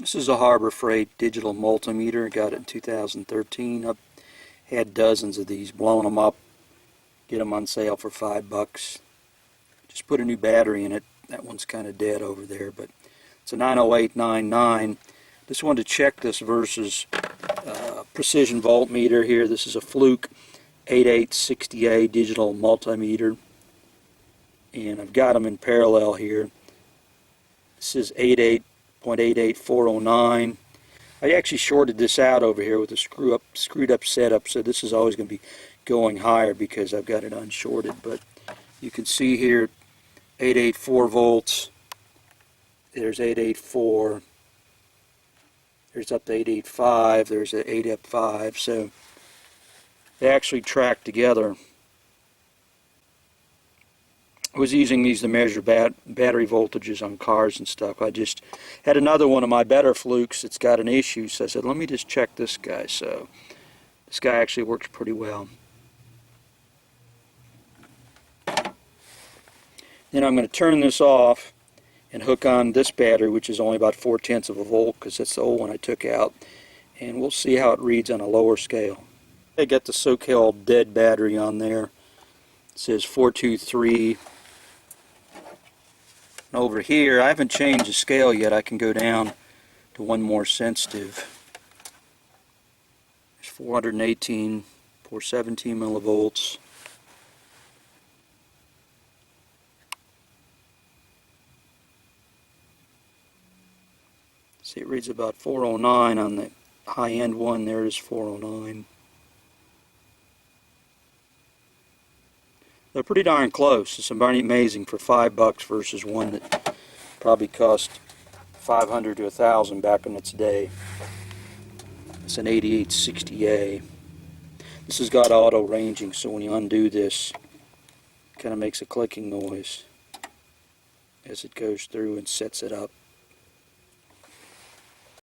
This is a Harbor Freight digital multimeter. I got it in 2013. I've had dozens of these, blown them up, get them on sale for $5. Just put a new battery in it. That one's kind of dead over there, but it's a 90899. Just wanted to check this versus precision voltmeter here. This is a FLUKE 8860A digital multimeter, and I've got them in parallel here. This is 88.88409. I actually shorted this out over here with a screwed up setup, so this is always going to be going higher because I've got it unshorted. But you can see here 884 volts. There's 884. There's up to 885. There's an 885. So they actually track together. I was using these to measure battery voltages on cars and stuff. I just had another one of my better Flukes that's got an issue, so I said, let me just check this guy. So this guy actually works pretty well. Then I'm going to turn this off and hook on this battery, which is only about 0.4 of a volt, because that's the old one I took out, and we'll see how it reads on a lower scale. I got the so-called dead battery on there. It says 423. And over here, I haven't changed the scale yet. I can go down to one more sensitive. There's 418 for 17 millivolts. See, it reads about 409 on the high-end one. There is 409. They're pretty darn close. It's pretty amazing for $5 versus one that probably cost $500 to $1,000 back in its day. It's an 8860A. This has got auto ranging, so when you undo this, it kind of makes a clicking noise as it goes through and sets it up.